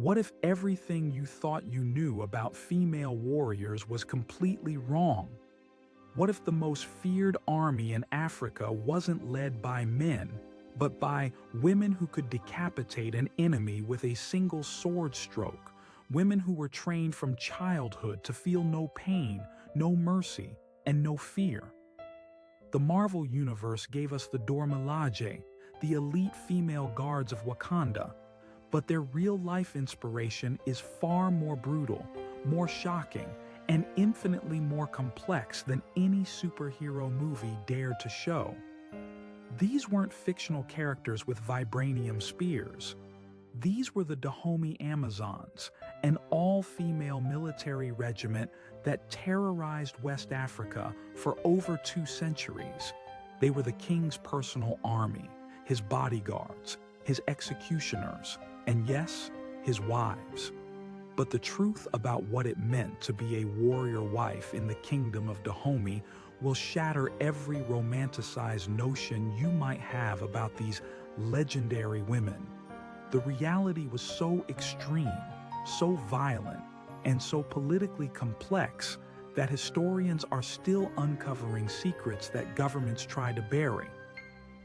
What if everything you thought you knew about female warriors was completely wrong? What if the most feared army in Africa wasn't led by men, but by women who could decapitate an enemy with a single sword stroke, women who were trained from childhood to feel no pain, no mercy, and no fear? The Marvel Universe gave us the Dora Milaje, the elite female guards of Wakanda, but their real-life inspiration is far more brutal, more shocking, and infinitely more complex than any superhero movie dared to show. These weren't fictional characters with vibranium spears. These were the Dahomey Amazons, an all-female military regiment that terrorized West Africa for over 2 centuries. They were the king's personal army, his bodyguards, his executioners, and yes, his wives. But the truth about what it meant to be a warrior wife in the kingdom of Dahomey will shatter every romanticized notion you might have about these legendary women. The reality was so extreme, so violent, and so politically complex that historians are still uncovering secrets that governments try to bury.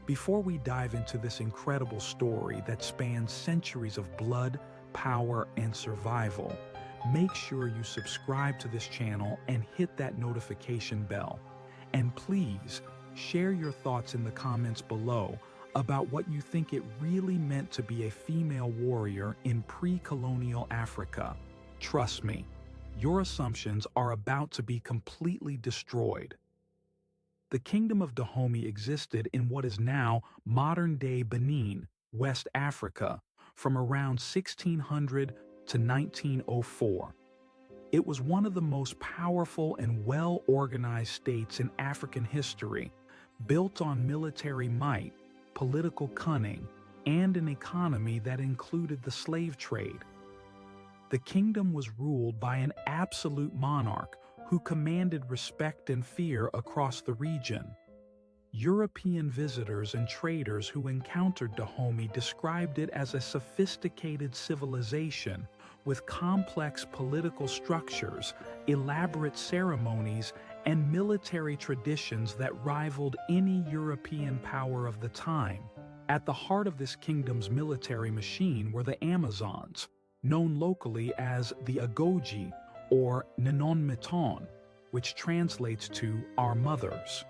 Before we dive into this incredible story that spans centuries of blood, power, and survival, make sure you subscribe to this channel and hit that notification bell. And please, share your thoughts in the comments below about what you think it really meant to be a female warrior in pre-colonial Africa. Trust me, your assumptions are about to be completely destroyed. The Kingdom of Dahomey existed in what is now modern-day Benin, West Africa, from around 1600 to 1904. It was one of the most powerful and well-organized states in African history, built on military might, political cunning, and an economy that included the slave trade. The kingdom was ruled by an absolute monarch who commanded respect and fear across the region. European visitors and traders who encountered Dahomey described it as a sophisticated civilization with complex political structures, elaborate ceremonies, and military traditions that rivaled any European power of the time. At the heart of this kingdom's military machine were the Amazons, known locally as the Agoji or Nanon Miton, which translates to our mothers.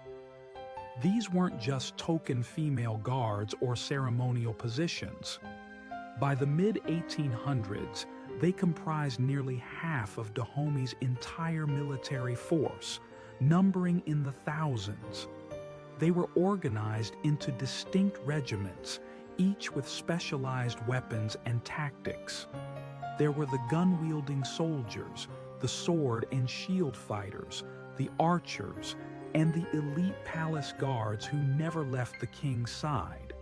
These weren't just token female guards or ceremonial positions. By the mid-1800s, they comprised nearly half of Dahomey's entire military force, numbering in the thousands. They were organized into distinct regiments, each with specialized weapons and tactics. There were the gun-wielding soldiers, the sword and shield fighters, the archers, and the elite palace guards who never left the king's side.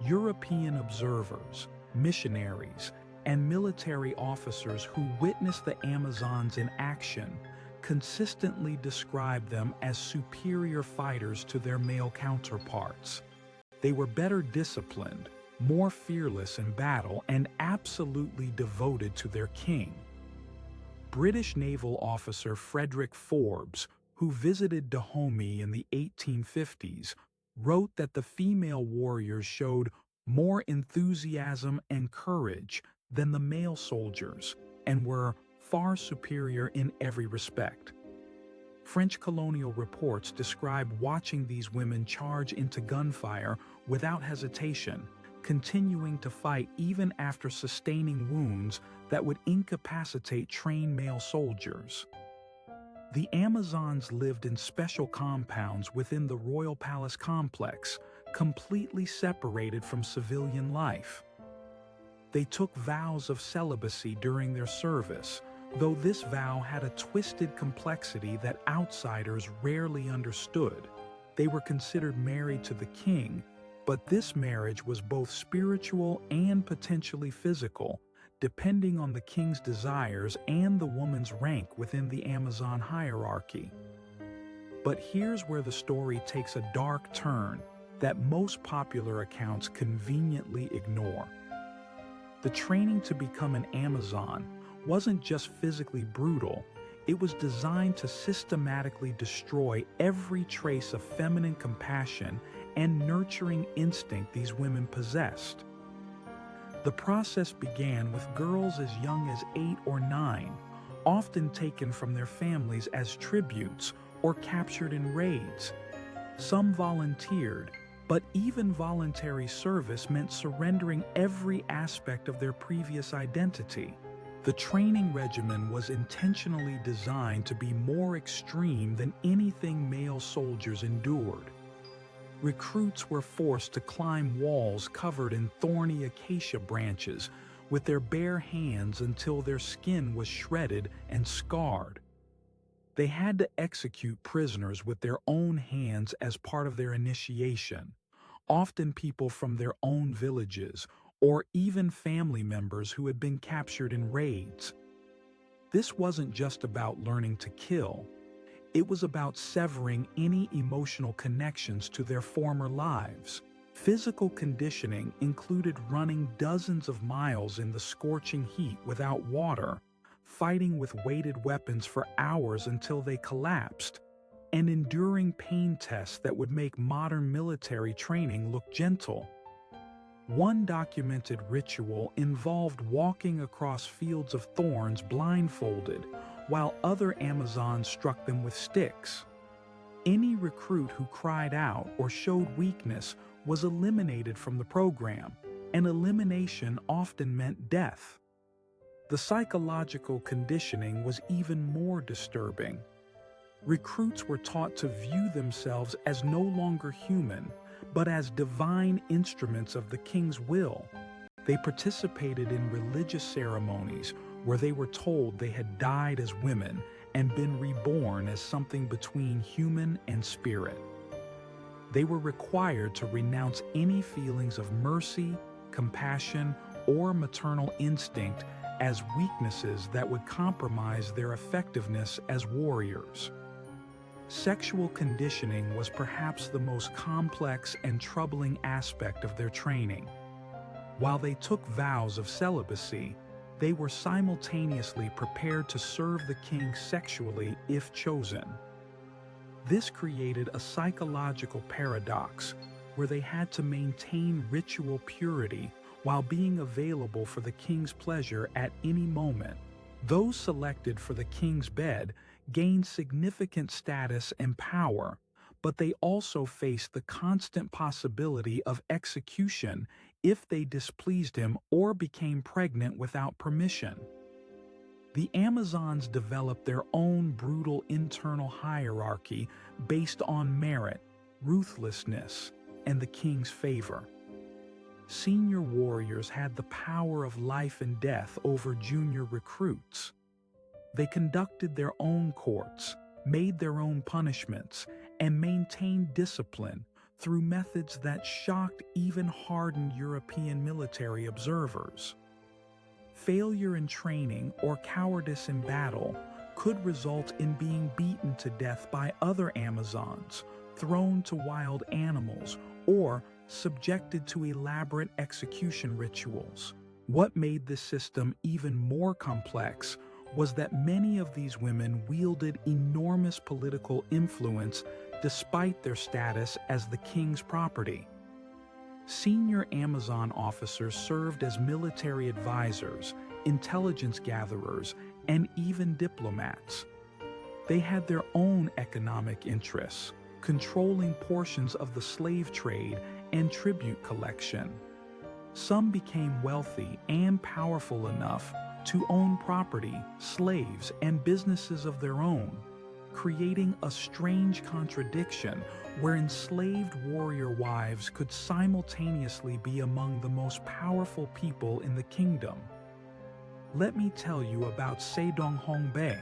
European observers, missionaries, and military officers who witnessed the Amazons in action consistently described them as superior fighters to their male counterparts. They were better disciplined, more fearless in battle, and absolutely devoted to their king. British naval officer Frederick Forbes, who visited Dahomey in the 1850s, wrote that the female warriors showed more enthusiasm and courage than the male soldiers and were far superior in every respect. French colonial reports describe watching these women charge into gunfire without hesitation, continuing to fight even after sustaining wounds that would incapacitate trained male soldiers. The Amazons lived in special compounds within the royal palace complex, completely separated from civilian life. They took vows of celibacy during their service, though this vow had a twisted complexity that outsiders rarely understood. They were considered married to the king, but this marriage was both spiritual and potentially physical, depending on the king's desires and the woman's rank within the Amazon hierarchy. But here's where the story takes a dark turn that most popular accounts conveniently ignore. The training to become an Amazon wasn't just physically brutal, it was designed to systematically destroy every trace of feminine compassion and nurturing instinct these women possessed. The process began with girls as young as 8 or 9, often taken from their families as tributes or captured in raids. Some volunteered, but even voluntary service meant surrendering every aspect of their previous identity. The training regimen was intentionally designed to be more extreme than anything male soldiers endured. Recruits were forced to climb walls covered in thorny acacia branches with their bare hands until their skin was shredded and scarred. They had to execute prisoners with their own hands as part of their initiation, often people from their own villages or even family members who had been captured in raids. This wasn't just about learning to kill. It was about severing any emotional connections to their former lives. Physical conditioning included running dozens of miles in the scorching heat without water, fighting with weighted weapons for hours until they collapsed, and enduring pain tests that would make modern military training look gentle. One documented ritual involved walking across fields of thorns blindfolded, while other Amazons struck them with sticks. Any recruit who cried out or showed weakness was eliminated from the program, and elimination often meant death. The psychological conditioning was even more disturbing. Recruits were taught to view themselves as no longer human, but as divine instruments of the king's will. They participated in religious ceremonies where they were told they had died as women and been reborn as something between human and spirit. They were required to renounce any feelings of mercy, compassion, or maternal instinct as weaknesses that would compromise their effectiveness as warriors. Sexual conditioning was perhaps the most complex and troubling aspect of their training. While they took vows of celibacy, they were simultaneously prepared to serve the king sexually if chosen. This created a psychological paradox where they had to maintain ritual purity while being available for the king's pleasure at any moment. Those selected for the king's bed gained significant status and power, but they also faced the constant possibility of execution if they displeased him or became pregnant without permission. The Amazons developed their own brutal internal hierarchy based on merit, ruthlessness, and the king's favor. Senior warriors had the power of life and death over junior recruits. They conducted their own courts, made their own punishments, and maintained discipline through methods that shocked even hardened European military observers. Failure in training or cowardice in battle could result in being beaten to death by other Amazons, thrown to wild animals, or subjected to elaborate execution rituals. What made this system even more complex was that many of these women wielded enormous political influence despite their status as the king's property. Senior Amazon officers served as military advisors, intelligence gatherers, and even diplomats. They had their own economic interests, controlling portions of the slave trade and tribute collection. Some became wealthy and powerful enough to own property, slaves, and businesses of their own, creating a strange contradiction where enslaved warrior wives could simultaneously be among the most powerful people in the kingdom. Let me tell you about Saedong Hongbei,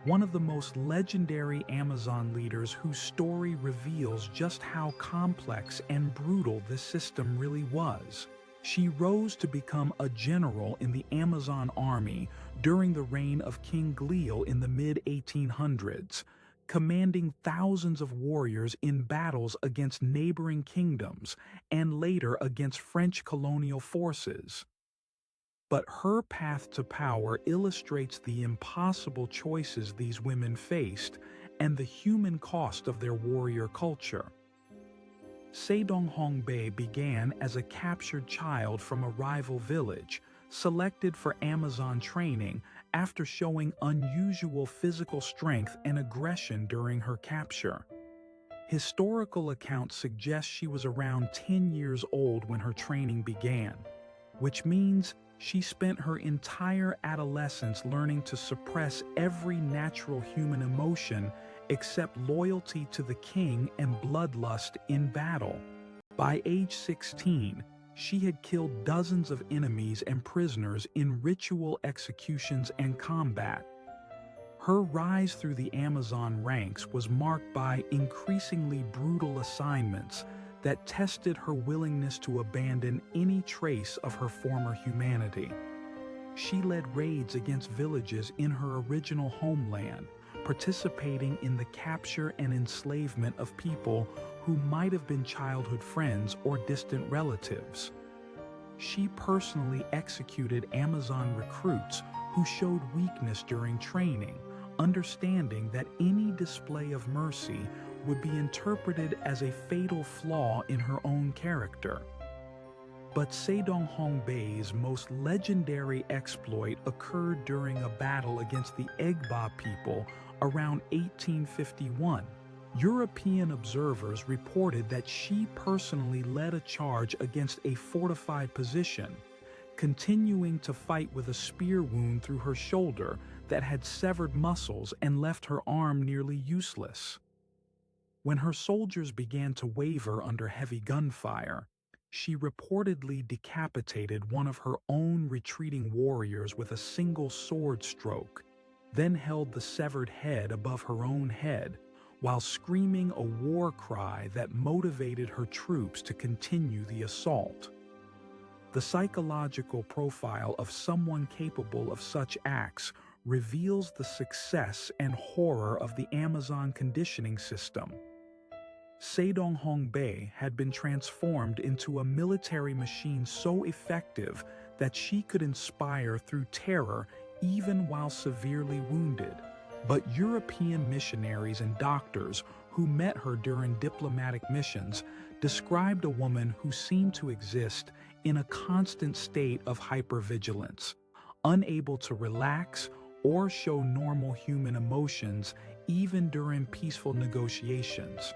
one of the most legendary Amazon leaders whose story reveals just how complex and brutal this system really was. She rose to become a general in the Amazon army during the reign of King Glial in the mid-1800s, commanding thousands of warriors in battles against neighboring kingdoms and later against French colonial forces. But her path to power illustrates the impossible choices these women faced and the human cost of their warrior culture. Sejong began as a captured child from a rival village, selected for Amazon training after showing unusual physical strength and aggression during her capture. Historical accounts suggest she was around 10 years old when her training began, which means she spent her entire adolescence learning to suppress every natural human emotion except loyalty to the king and bloodlust in battle. By age 16, she had killed dozens of enemies and prisoners in ritual executions and combat. Her rise through the Amazon ranks was marked by increasingly brutal assignments that tested her willingness to abandon any trace of her former humanity. She led raids against villages in her original homeland, participating in the capture and enslavement of people who might have been childhood friends or distant relatives. She personally executed Amazon recruits who showed weakness during training, understanding that any display of mercy would be interpreted as a fatal flaw in her own character. But Sejong most legendary exploit occurred during a battle against the Egba people around 1851. European observers reported that she personally led a charge against a fortified position, continuing to fight with a spear wound through her shoulder that had severed muscles and left her arm nearly useless. When her soldiers began to waver under heavy gunfire, she reportedly decapitated one of her own retreating warriors with a single sword stroke, then held the severed head above her own head while screaming a war cry that motivated her troops to continue the assault. The psychological profile of someone capable of such acts reveals the success and horror of the Amazon conditioning system. Sejong had been transformed into a military machine so effective that she could inspire through terror even while severely wounded. But European missionaries and doctors who met her during diplomatic missions described a woman who seemed to exist in a constant state of hypervigilance, unable to relax or show normal human emotions even during peaceful negotiations.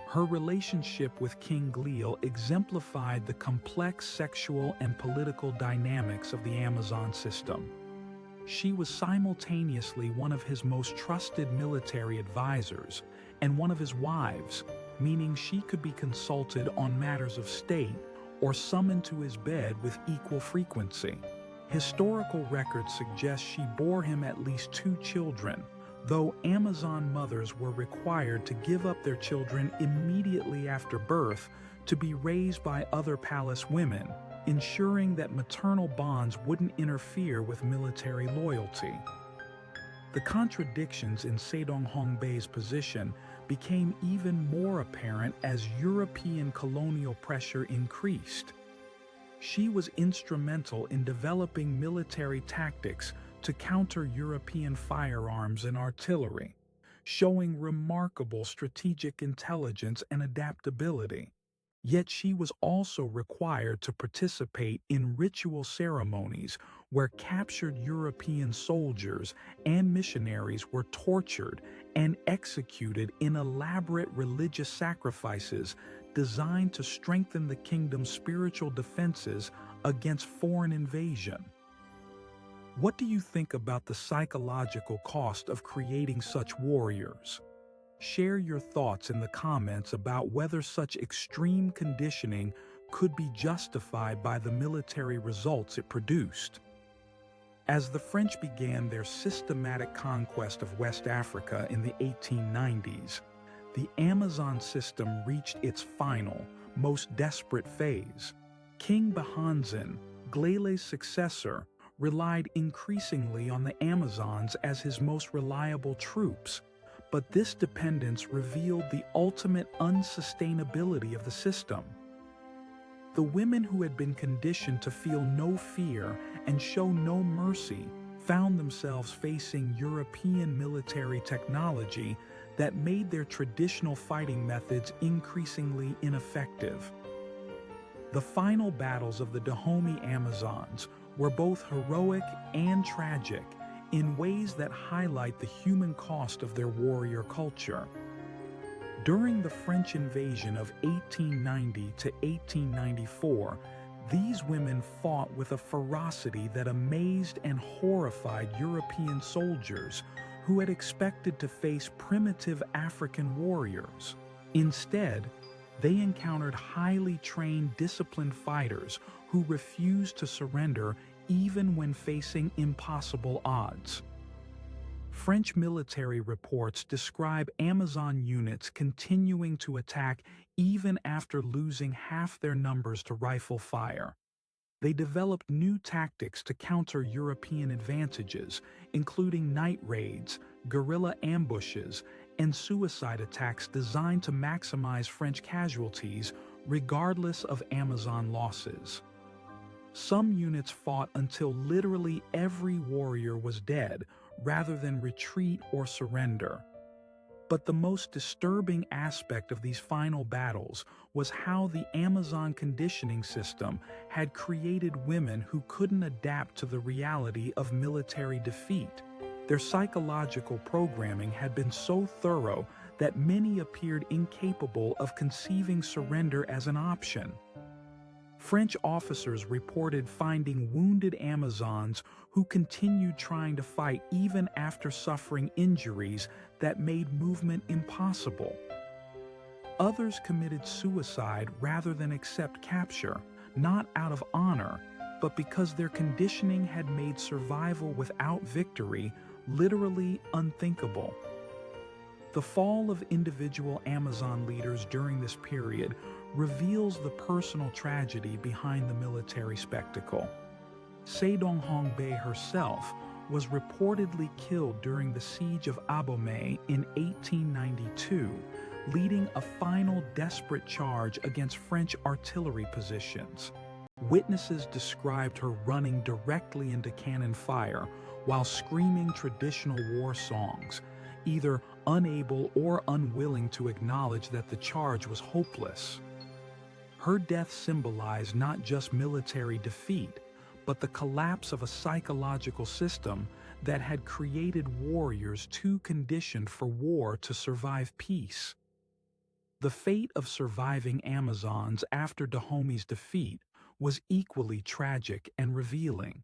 Her relationship with King Glial exemplified the complex sexual and political dynamics of the Amazon system. She was simultaneously one of his most trusted military advisors and one of his wives, meaning she could be consulted on matters of state or summoned to his bed with equal frequency. Historical records suggest she bore him at least 2 children, though Amazon mothers were required to give up their children immediately after birth to be raised by other palace women, ensuring that maternal bonds wouldn't interfere with military loyalty. The contradictions in Sejong position became even more apparent as European colonial pressure increased. She was instrumental in developing military tactics to counter European firearms and artillery, showing remarkable strategic intelligence and adaptability. Yet she was also required to participate in ritual ceremonies where captured European soldiers and missionaries were tortured and executed in elaborate religious sacrifices designed to strengthen the kingdom's spiritual defenses against foreign invasion. What do you think about the psychological cost of creating such warriors? Share your thoughts in the comments about whether such extreme conditioning could be justified by the military results it produced. As the French began their systematic conquest of West Africa in the 1890s, the Amazon system reached its final, most desperate phase. King Bahanzin, Glele's successor, relied increasingly on the Amazons as his most reliable troops, but this dependence revealed the ultimate unsustainability of the system. The women who had been conditioned to feel no fear and show no mercy found themselves facing European military technology that made their traditional fighting methods increasingly ineffective. The final battles of the Dahomey Amazons were both heroic and tragic in ways that highlight the human cost of their warrior culture. During the French invasion of 1890 to 1894, these women fought with a ferocity that amazed and horrified European soldiers who had expected to face primitive African warriors. Instead, they encountered highly trained, disciplined fighters who refused to surrender even when facing impossible odds. French military reports describe Amazon units continuing to attack even after losing half their numbers to rifle fire. They developed new tactics to counter European advantages, including night raids, guerrilla ambushes, and suicide attacks designed to maximize French casualties regardless of Amazon losses. Some units fought until literally every warrior was dead, rather than retreat or surrender. But the most disturbing aspect of these final battles was how the Amazon conditioning system had created women who couldn't adapt to the reality of military defeat. Their psychological programming had been so thorough that many appeared incapable of conceiving surrender as an option. French officers reported finding wounded Amazons who continued trying to fight even after suffering injuries that made movement impossible. Others committed suicide rather than accept capture, not out of honor, but because their conditioning had made survival without victory literally unthinkable. The fall of individual Amazon leaders during this period reveals the personal tragedy behind the military spectacle. Sejong-Hong-Bae herself was reportedly killed during the siege of Abomey in 1892, leading a final desperate charge against French artillery positions. Witnesses described her running directly into cannon fire while screaming traditional war songs, either unable or unwilling to acknowledge that the charge was hopeless. Her death symbolized not just military defeat, but the collapse of a psychological system that had created warriors too conditioned for war to survive peace. The fate of surviving Amazons after Dahomey's defeat was equally tragic and revealing.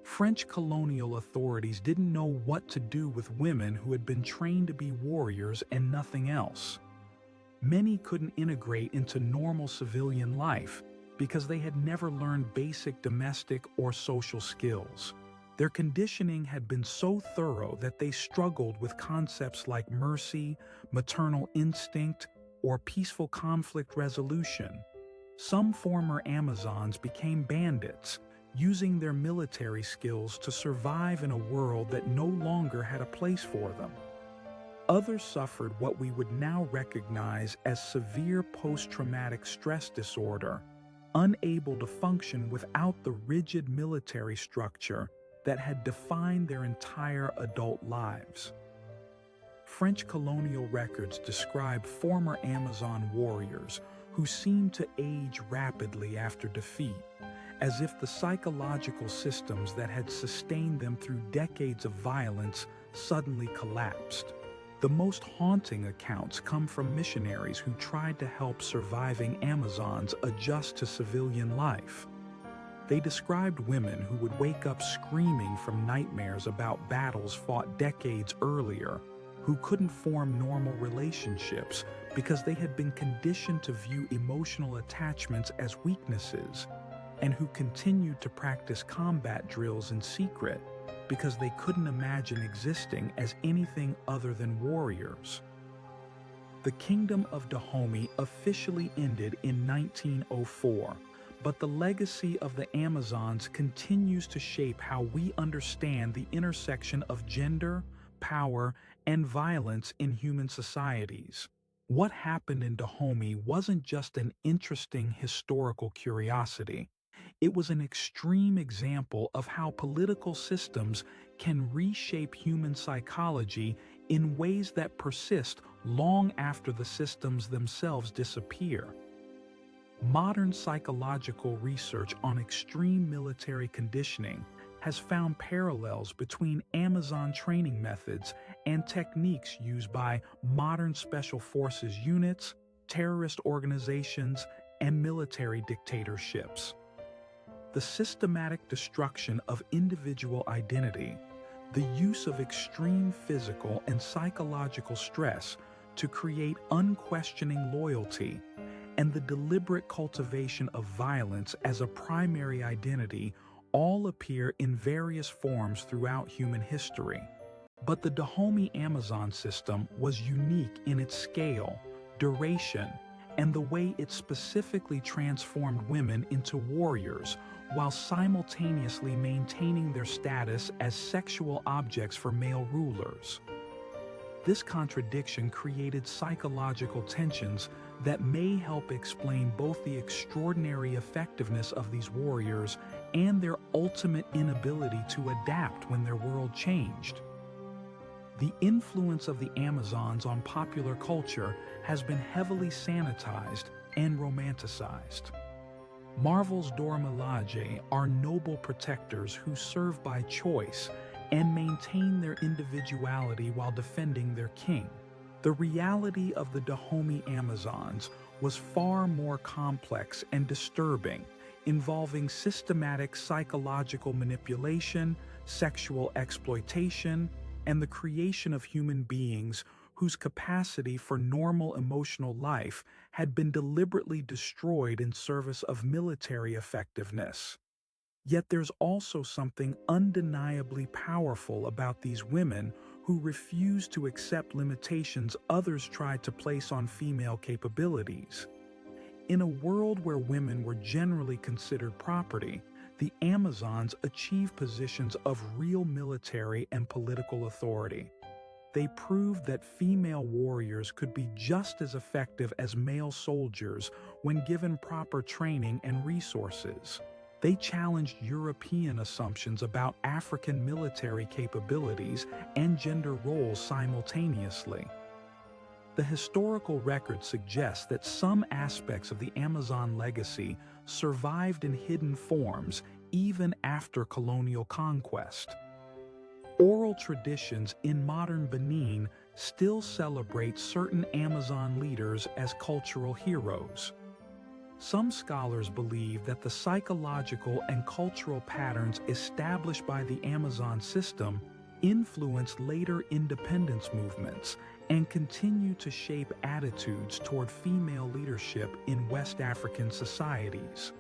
French colonial authorities didn't know what to do with women who had been trained to be warriors and nothing else. Many couldn't integrate into normal civilian life because they had never learned basic domestic or social skills. Their conditioning had been so thorough that they struggled with concepts like mercy, maternal instinct, or peaceful conflict resolution. Some former Amazons became bandits, using their military skills to survive in a world that no longer had a place for them. Others suffered what we would now recognize as severe post-traumatic stress disorder, unable to function without the rigid military structure that had defined their entire adult lives. French colonial records describe former Amazon warriors who seemed to age rapidly after defeat, as if the psychological systems that had sustained them through decades of violence suddenly collapsed. The most haunting accounts come from missionaries who tried to help surviving Amazons adjust to civilian life. They described women who would wake up screaming from nightmares about battles fought decades earlier, who couldn't form normal relationships because they had been conditioned to view emotional attachments as weaknesses, and who continued to practice combat drills in secret because they couldn't imagine existing as anything other than warriors. The Kingdom of Dahomey officially ended in 1904, but the legacy of the Amazons continues to shape how we understand the intersection of gender, power, and violence in human societies. What happened in Dahomey wasn't just an interesting historical curiosity. It was an extreme example of how political systems can reshape human psychology in ways that persist long after the systems themselves disappear. Modern psychological research on extreme military conditioning has found parallels between Amazon training methods and techniques used by modern special forces units, terrorist organizations, and military dictatorships. The systematic destruction of individual identity, the use of extreme physical and psychological stress to create unquestioning loyalty, and the deliberate cultivation of violence as a primary identity all appear in various forms throughout human history. But the Dahomey Amazon system was unique in its scale, duration, and the way it specifically transformed women into warriors while simultaneously maintaining their status as sexual objects for male rulers. This contradiction created psychological tensions that may help explain both the extraordinary effectiveness of these warriors and their ultimate inability to adapt when their world changed. The influence of the Amazons on popular culture has been heavily sanitized and romanticized. Marvel's Dora Milaje are noble protectors who serve by choice and maintain their individuality while defending their king. The reality of the Dahomey Amazons was far more complex and disturbing, involving systematic psychological manipulation, sexual exploitation, and the creation of human beings whose capacity for normal emotional life had been deliberately destroyed in service of military effectiveness. Yet there's also something undeniably powerful about these women who refused to accept limitations others tried to place on female capabilities. In a world where women were generally considered property, the Amazons achieved positions of real military and political authority. They proved that female warriors could be just as effective as male soldiers when given proper training and resources. They challenged European assumptions about African military capabilities and gender roles simultaneously. The historical record suggests that some aspects of the Amazon legacy survived in hidden forms even after colonial conquest. Oral traditions in modern Benin still celebrate certain Amazon leaders as cultural heroes. Some scholars believe that the psychological and cultural patterns established by the Amazon system influenced later independence movements and continue to shape attitudes toward female leadership in West African societies.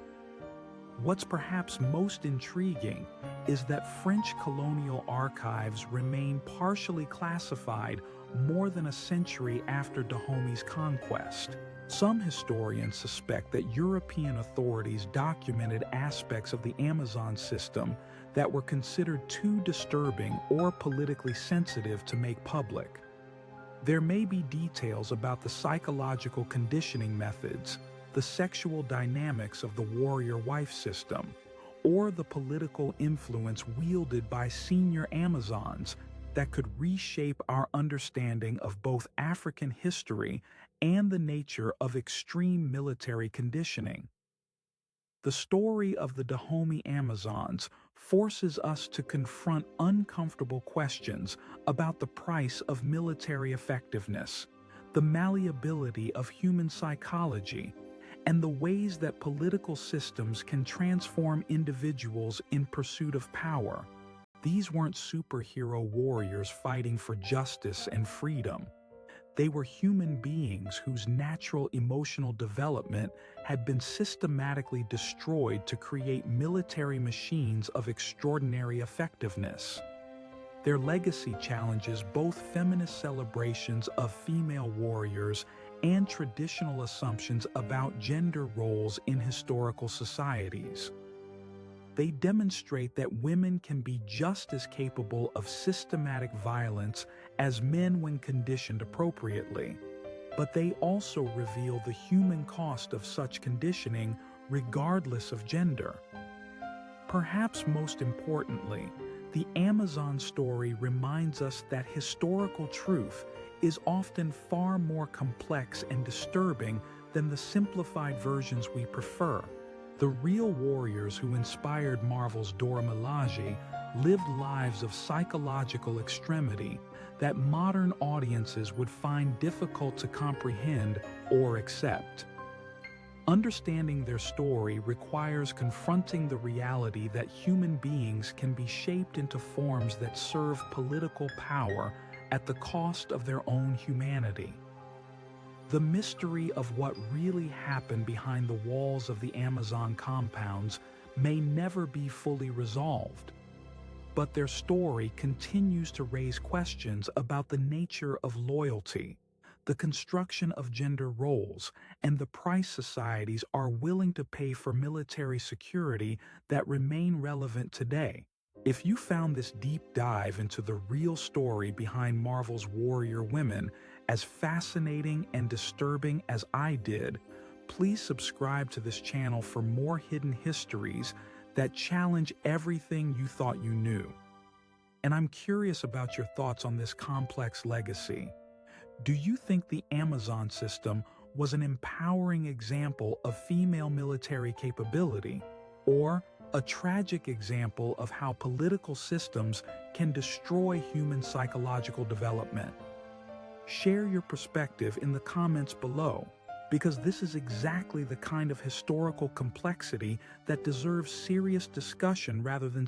What's perhaps most intriguing is that French colonial archives remain partially classified more than a century after Dahomey's conquest. Some historians suspect that European authorities documented aspects of the Amazon system that were considered too disturbing or politically sensitive to make public. There may be details about the psychological conditioning methods, the sexual dynamics of the warrior-wife system, or the political influence wielded by senior Amazons that could reshape our understanding of both African history and the nature of extreme military conditioning. The story of the Dahomey Amazons forces us to confront uncomfortable questions about the price of military effectiveness, the malleability of human psychology, and the ways that political systems can transform individuals in pursuit of power. These weren't superhero warriors fighting for justice and freedom. They were human beings whose natural emotional development had been systematically destroyed to create military machines of extraordinary effectiveness. Their legacy challenges both feminist celebrations of female warriors and traditional assumptions about gender roles in historical societies. They demonstrate that women can be just as capable of systematic violence as men when conditioned appropriately. but they also reveal the human cost of such conditioning regardless of gender. Perhaps most importantly, the Amazon story reminds us that historical truth is often far more complex and disturbing than the simplified versions we prefer. The real warriors who inspired Marvel's Dora Milaje lived lives of psychological extremity that modern audiences would find difficult to comprehend or accept. Understanding their story requires confronting the reality that human beings can be shaped into forms that serve political power at the cost of their own humanity. The mystery of what really happened behind the walls of the Amazon compounds may never be fully resolved, but their story continues to raise questions about the nature of loyalty, the construction of gender roles, and the price societies are willing to pay for military security that remain relevant today. If you found this deep dive into the real story behind Marvel's warrior women as fascinating and disturbing as I did, please subscribe to this channel for more hidden histories that challenge everything you thought you knew. And I'm curious about your thoughts on this complex legacy. Do you think the Amazon system was an empowering example of female military capability, or a tragic example of how political systems can destroy human psychological development? Share your perspective in the comments below, because this is exactly the kind of historical complexity that deserves serious discussion rather than